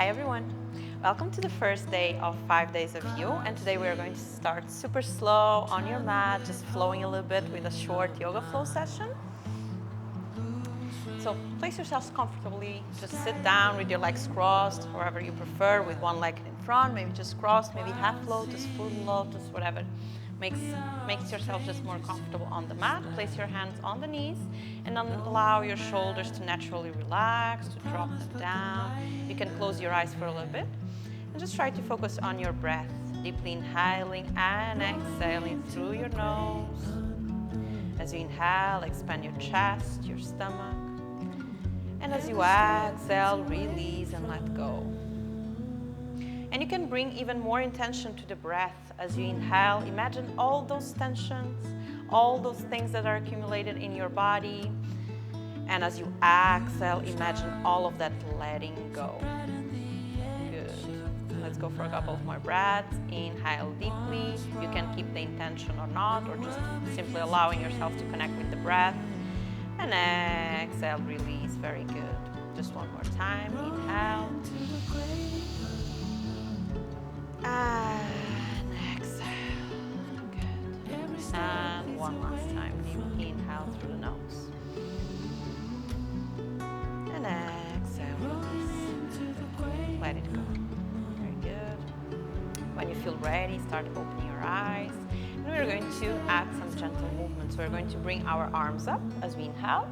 Hi everyone, welcome to the first day of 5 days of you, and today we are going to start super slow on your mat, just flowing a little bit with a short yoga flow session. So place yourselves comfortably, just sit down with your legs crossed, however you prefer, with one leg in front, maybe just crossed, maybe half lotus, full lotus, whatever makes yourself just more comfortable on the mat. Place your hands on the knees and then allow your shoulders to naturally relax, to drop them down. You can close your eyes for a little bit and just try to focus on your breath, deeply inhaling and exhaling through your nose. As you inhale, expand your chest, your stomach. And as you exhale, release and let go. And you can bring even more intention to the breath. As you inhale, imagine all those tensions, all those things that are accumulated in your body. And as you exhale, imagine all of that letting go. Good. Let's go for a couple of more breaths. Inhale deeply. You can keep the intention or not, or just simply allowing yourself to connect with the breath. And exhale, release. Very good. Just one more time. Inhale. And exhale. Good. And one last time. Deep inhale through the nose. And exhale, release. Let it go. Very good. When you feel ready, start opening your eyes. And we're going to add some gentle movements. We're going to bring our arms up as we inhale.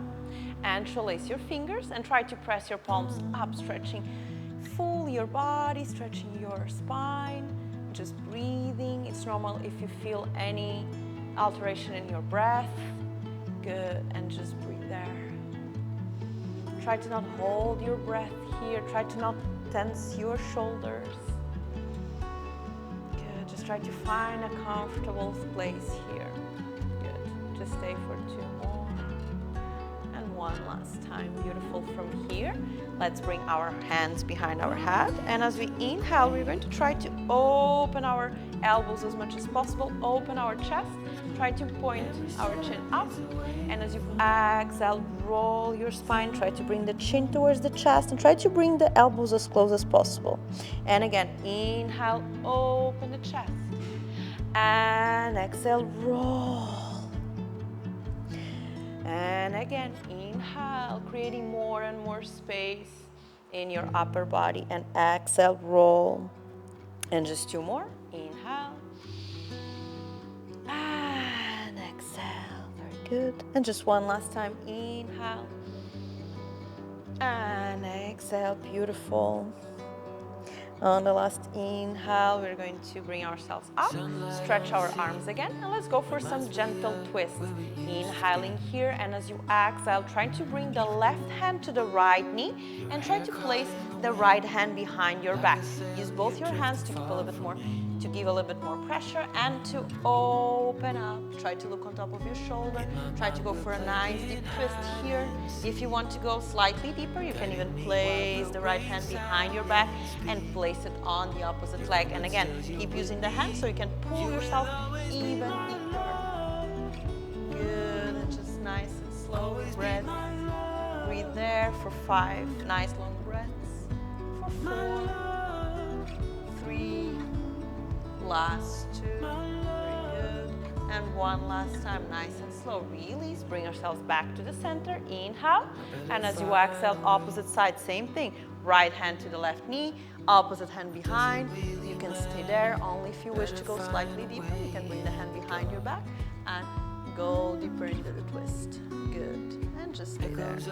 And interlace your fingers and try to press your palms up, stretching full your body, stretching your spine, just breathing. It's normal if you feel any alteration in your breath. Good, and just breathe there. Try to not hold your breath here. Try to not tense your shoulders. Good, just try to find a comfortable place here. Good, just stay for 2 more. One last time. Beautiful. From here, let's bring our hands behind our head, and as we inhale, we're going to try to open our elbows as much as possible, open our chest, try to point our chin up, and as you exhale, roll your spine, try to bring the chin towards the chest and try to bring the elbows as close as possible. And again, inhale, open the chest, and exhale, roll. And again, inhale, creating more and more space in your upper body, and exhale, roll. And just 2 more. Inhale. And exhale. Very good. And just one last time. Inhale. And exhale. Beautiful. On the last inhale, we're going to bring ourselves up, stretch our arms again, and let's go for some gentle twists. Inhaling here, and as you exhale, trying to bring the left hand to the right knee and try to place the right hand behind your back. Use both your hands to keep a little bit more, to give a little bit more pressure and to open up. Try to look on top of your shoulder. Try to go for a nice deep twist here. If you want to go slightly deeper, you can even place the right hand behind your back and place it on the opposite leg. And again, keep using the hand so you can pull yourself even deeper. Good, and just nice and slow breath. Breathe there for 5 nice long breaths. For 4, 3, last 2, very good. And one last time, nice and slow. Release, bring yourselves back to the center. Inhale, and as you exhale, opposite side, same thing. Right hand to the left knee, opposite hand behind. You can stay there. Only if you wish to go slightly deeper, you can bring the hand behind your back and go deeper into the twist. Good. And just stay there. Nice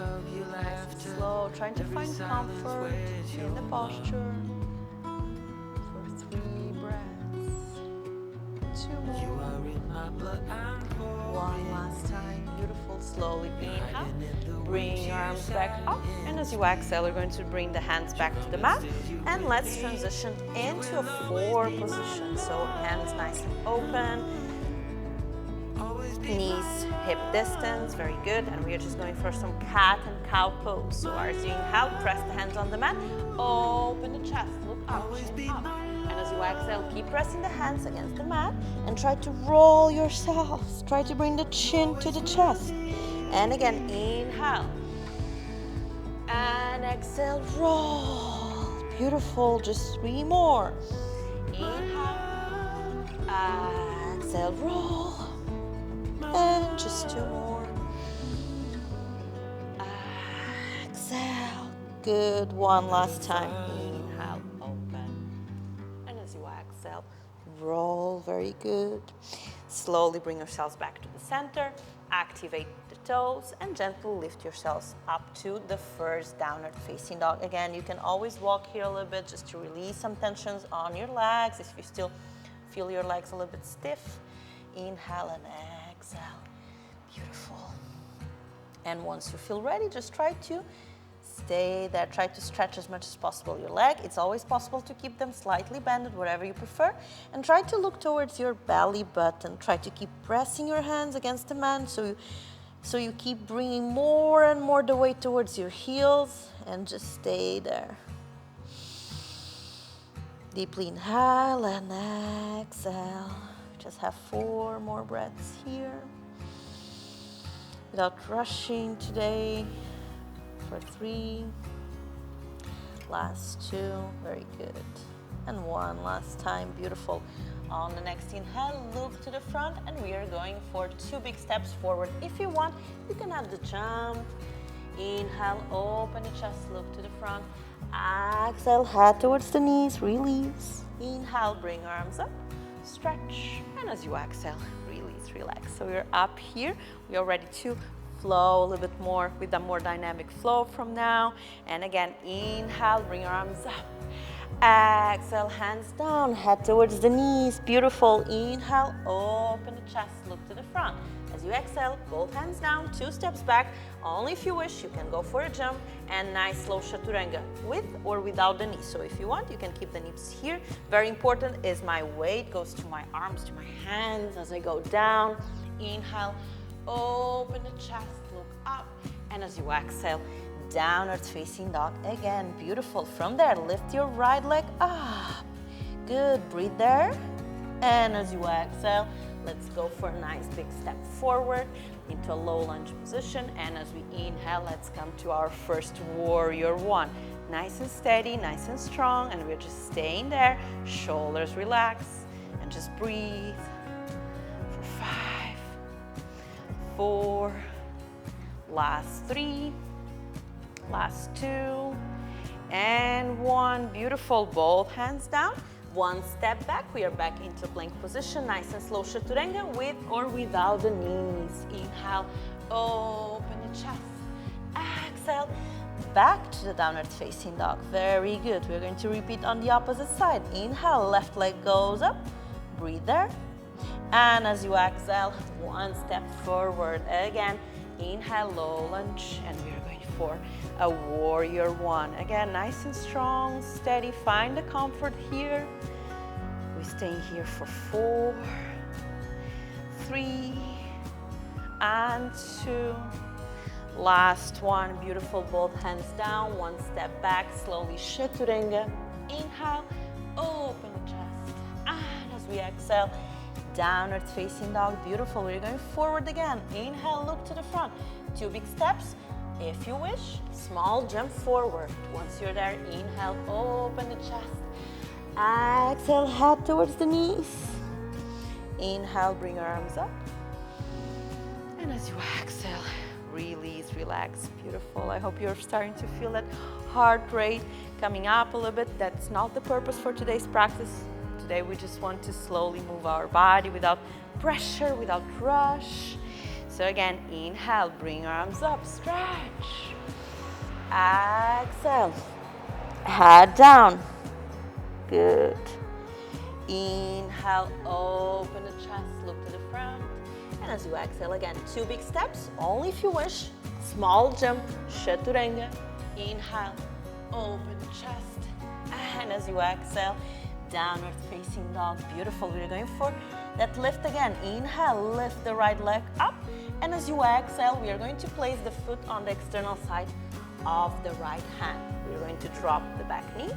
and slow, trying to find comfort in the posture. For 3 breaths. 2 more. One last time. Beautiful. Slowly inhale. Bring your arms back up, and as you exhale, you're going to bring the hands back to the mat, and let's transition into a 4 position. So hands nice and open, knees hip distance, very good. And we are just going for some cat and cow pose. So as you inhale, press the hands on the mat, open the chest, look up, chin up. And as you exhale, keep pressing the hands against the mat and try to roll yourselves. Try to bring the chin to the chest. And again, inhale. And exhale, roll. beautiful. Just 3 more. Inhale, exhale, roll, and just 2 more. Exhale, good. One last time. Inhale, open, and as you exhale, roll. Very good. Slowly bring yourselves back to the center. Activate the toes and gently lift yourselves up to the first downward facing dog. Again, you can always walk here a little bit just to release some tensions on your legs if you still feel your legs a little bit stiff. Inhale and exhale. Beautiful. And once you feel ready, just try to stay there. Try to stretch as much as possible your leg. It's always possible to keep them slightly bended, whatever you prefer. And try to look towards your belly button. Try to keep pressing your hands against the mat so you keep bringing more and more the weight towards your heels, and just stay there. Deeply inhale and exhale. Just have 4 more breaths here. Without rushing today. For 3, last 2, very good, and 1 last time, beautiful. On the next inhale, look to the front, and we are going for 2 big steps forward. If you want, you can have the jump. Inhale, open the chest, look to the front. Exhale, head towards the knees, release. Inhale, bring arms up, stretch, and as you exhale, release, relax. So we're up here, we are ready to flow a little bit more with a more dynamic flow from now. And again, inhale, bring your arms up. Exhale, hands down, head towards the knees. Beautiful. Inhale, open the chest, look to the front. As you exhale, both hands down, 2 steps back. Only if you wish, you can go for a jump. And nice slow chaturanga, with or without the knees. So if you want, you can keep the knees here. Very important is my weight goes to my arms, to my hands as I go down. Inhale, open the chest, look up, and as you exhale, downward facing dog again. Beautiful. From there, lift your right leg up. Good. Breathe there. And as you exhale, let's go for a nice big step forward into a low lunge position. And as we inhale, let's come to our first warrior 1. Nice and steady, nice and strong, and we're just staying there. Shoulders relax, and just breathe. For 5, 4, last 3, last 2, and 1. Beautiful. Both hands down. 1 step back. We are back into plank position. Nice and slow chaturanga, with or without the knees. Inhale, open the chest. Exhale, back to the downward facing dog. Very good. We're going to repeat on the opposite side. Inhale, left leg goes up. Breathe there. And as you exhale, 1 step forward again. Inhale, low lunge, and we are going for a warrior 1. Again, nice and strong, steady. Find the comfort here. We stay here for 4, 3, and 2. Last 1. Beautiful. Both hands down. 1 step back. Slowly chaturanga. Inhale, open the chest, and as we exhale, downward facing dog. Beautiful. We're going forward again. Inhale, look to the front. 2 big steps. If you wish, small jump forward. Once you're there, inhale, open the chest. Exhale, head towards the knees. Inhale, bring your arms up. And as you exhale, release, relax. Beautiful. I hope you're starting to feel that heart rate coming up a little bit. That's not the purpose for today's practice. Today we just want to slowly move our body without pressure, without rush. So again, inhale, bring your arms up, stretch. Exhale, head down. Good. Inhale, open the chest, look to the front. And as you exhale again, 2 big steps, only if you wish. Small jump, chaturanga. Inhale, open the chest. And as you exhale, downward facing dog. Beautiful. We're going for that lift again. Inhale, lift the right leg up. And as you exhale, we are going to place the foot on the external side of the right hand. We're going to drop the back knee,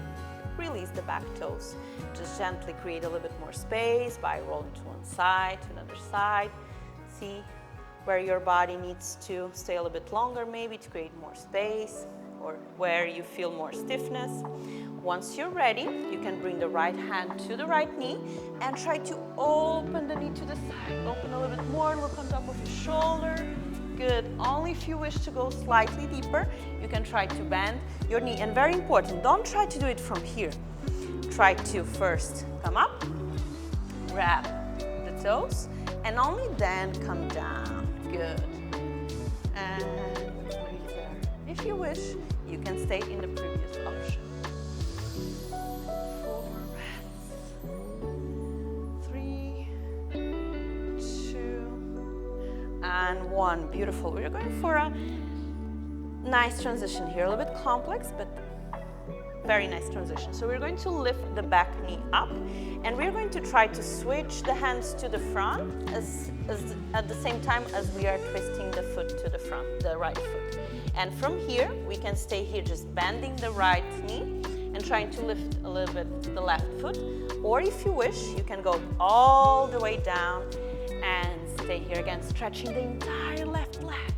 release the back toes. Just gently create a little bit more space by rolling to one side, to another side. See where your body needs to stay a little bit longer, maybe to create more space, or where you feel more stiffness. Once you're ready, you can bring the right hand to the right knee and try to open the knee to the side. Open a little bit more, look on top of your shoulder. Good. Only if you wish to go slightly deeper, you can try to bend your knee. And very important, don't try to do it from here. Try to first come up, grab the toes, and only then come down. Good. And breathe there. If you wish, you can stay in the previous option. 4 breaths. 3, 2, and 1. Beautiful. We're going for a nice transition here. A little bit complex, but very nice transition. So we're going to lift the back knee up, and we're going to try to switch the hands to the front at the same time as we are twisting the foot to the front, the right foot. And from here, we can stay here just bending the right knee and trying to lift a little bit the left foot. Or if you wish, you can go all the way down and stay here again, stretching the entire left leg.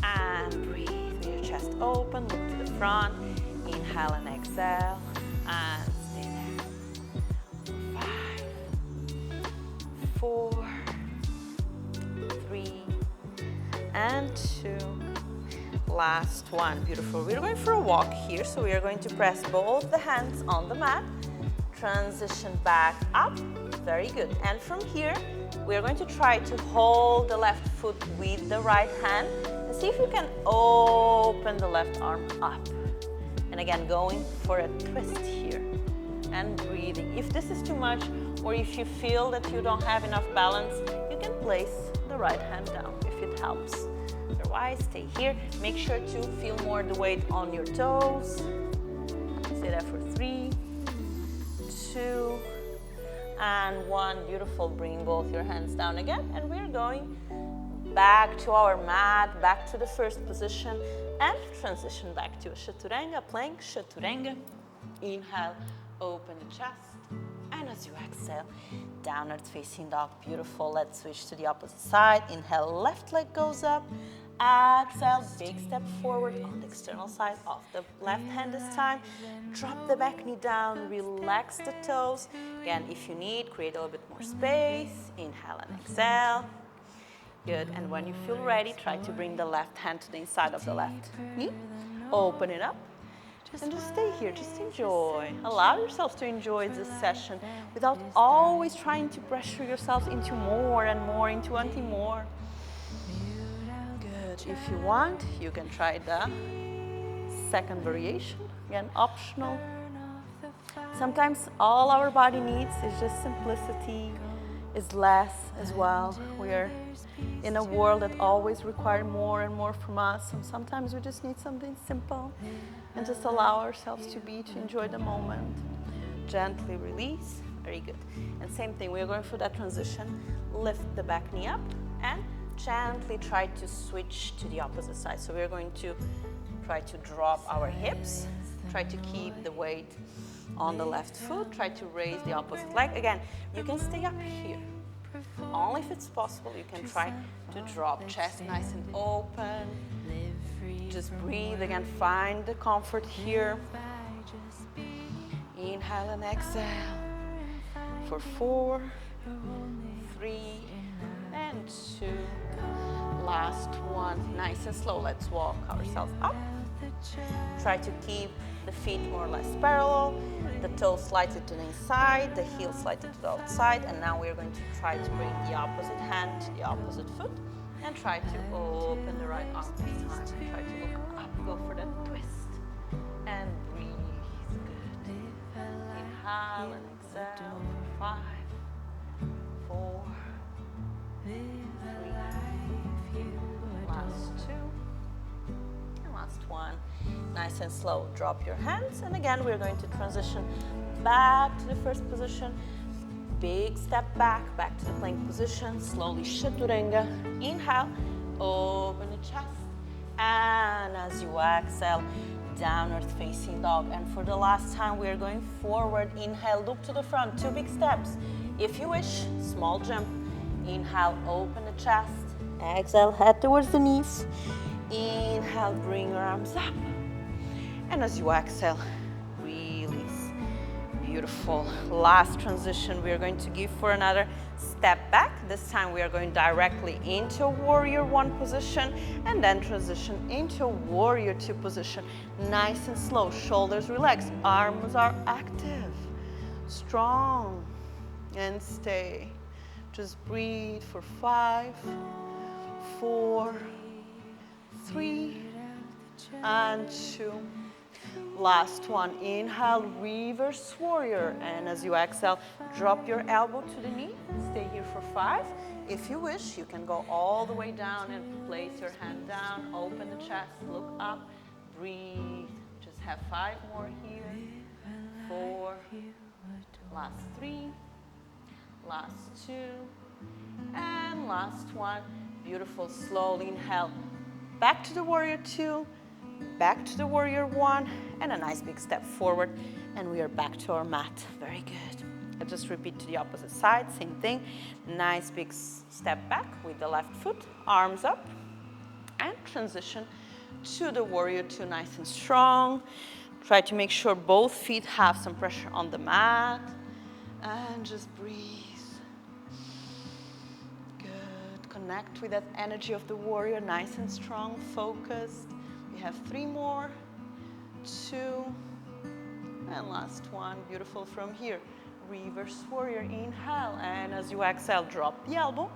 And breathe with your chest open, look to the front. Inhale and exhale, and stay there. 5, 4, 3, and 2. Last one. Beautiful. We're going for a walk here, so we are going to press both the hands on the mat. Transition back up. Very good. And from here, we are going to try to hold the left foot with the right hand and see if you can open the left arm up. And again, going for a twist here and breathing. If this is too much, or if you feel that you don't have enough balance, you can place the right hand down if it helps. Otherwise, stay here. Make sure to feel more the weight on your toes. Stay there for 3, 2, and 1. Beautiful. Bring both your hands down again, and we're going back to our mat, back to the first position, and transition back to a chaturanga, plank chaturanga. Inhale, open the chest, and as you exhale, downward facing dog. Beautiful. Let's switch to the opposite side. Inhale, left leg goes up. Exhale, big step forward on the external side of the left hand this time. Drop the back knee down, relax the toes. Again, if you need, create a little bit more space. Inhale and exhale. Good. And when you feel ready, try to bring the left hand to the inside of the left knee. Open it up. And just stay here. Just enjoy. Allow yourself to enjoy this session without always trying to pressure yourself into more and more, into wanting more. Good. If you want, you can try the second variation. Again, optional. Sometimes all our body needs is just simplicity, is less as well. We are in a world that always requires more and more from us, and sometimes we just need something simple and just allow ourselves to be, to enjoy the moment. Gently release. Very good. And same thing, we are going for that transition. Lift the back knee up and gently try to switch to the opposite side. So we are going to try to drop our hips, try to keep the weight on the left foot, try to raise the opposite leg. Again, you can stay up here. Only if it's possible, you can try to drop chest nice and open. Just breathe again, find the comfort here. Inhale and exhale for 4, 3, and 2. Last one, nice and slow. Let's walk ourselves up. Try to keep the feet more or less parallel, the toes slightly to the inside, the heel slightly to the outside, and now we're going to try to bring the opposite hand to the opposite foot and try to open the right arm this time. Try to look up, go for that twist, and breathe. Good. Inhale and exhale. 5, 4, 3, last 2, and last 1. Nice and slow. Drop your hands, and again we're going to transition back to the first position. Big step back to the plank position. Slowly chaturanga. Inhale, open the chest, and as you exhale, downward facing dog. And for the last time, we are going forward. Inhale, look to the front. 2 big steps. If you wish, small jump. Inhale, open the chest. Exhale, head towards the knees. Inhale, bring your arms up. And as you exhale, release. Beautiful. Last transition we are going to give for another step back. This time we are going directly into warrior one position and then transition into warrior two position. Nice and slow, shoulders relaxed, arms are active, strong, and stay. Just breathe for 5, 4, 3, and 2. Last one, inhale, reverse warrior. And as you exhale, drop your elbow to the knee. Stay here for 5. If you wish, you can go all the way down and place your hand down, open the chest, look up, breathe. Just have 5 more here. 4, last 3, last 2, and last 1. Beautiful, slowly inhale. Back to the warrior 2, back to the warrior 1, and a nice big step forward, and we are back to our mat. Very good. I'll just repeat to the opposite side, same thing. Nice big step back with the left foot, arms up, and transition to the warrior 2, nice and strong. Try to make sure both feet have some pressure on the mat, and just breathe. Connect with that energy of the warrior, nice and strong, focused. We have 3 more, 2, and last 1. Beautiful. From here, reverse warrior, inhale, and as you exhale, drop the elbow.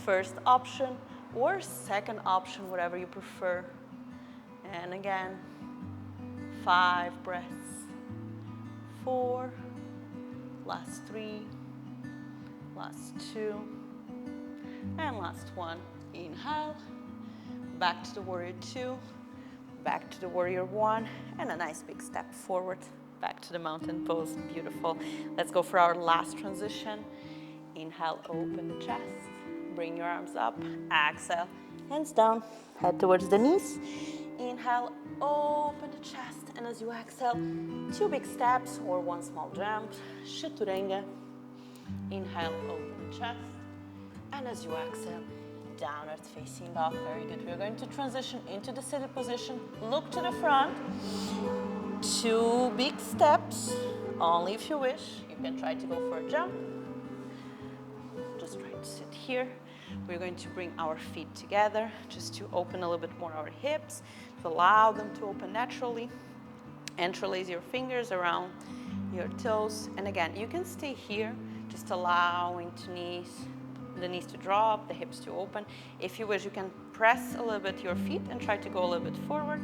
First option or second option, whatever you prefer. And again, 5 breaths, 4, last 3, last 2, and last 1. Inhale, back to the warrior 2, back to the warrior 1, and a nice big step forward, back to the mountain pose. Beautiful. Let's go for our last transition. Inhale, open the chest, bring your arms up, exhale, hands down, head towards the knees. Inhale, open the chest, and as you exhale, 2 big steps or 1 small jump, chaturanga. Inhale, open the chest. And as you exhale, downward facing dog. Very good. We're going to transition into the seated position. Look to the front. 2 big steps, only if you wish. You can try to go for a jump. Just try to sit here. We're going to bring our feet together just to open a little bit more our hips, to allow them to open naturally. Interlace your fingers around your toes. And again, you can stay here, just allowing the knees to drop, the hips to open. If you wish, you can press a little bit your feet and try to go a little bit forward.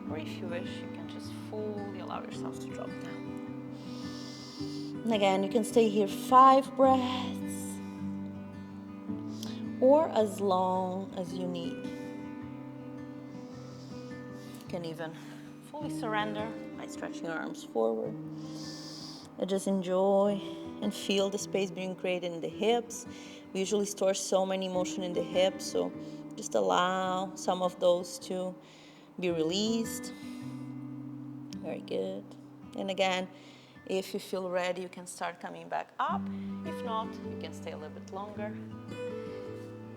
Or if you wish, you can just fully allow yourself to drop down. And again, you can stay here 5 breaths or as long as you need. You can even fully surrender by stretching your arms forward. And just enjoy and feel the space being created in the hips. We usually store so many emotion in the hips, so just allow some of those to be released. Very good. And again, if you feel ready, you can start coming back up. If not, you can stay a little bit longer.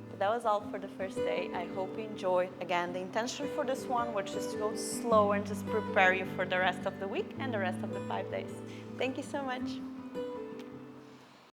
But that was all for the first day. I hope you enjoyed. Again, the intention for this one was just to go slower and just prepare you for the rest of the week and the rest of the 5 days. Thank you so much.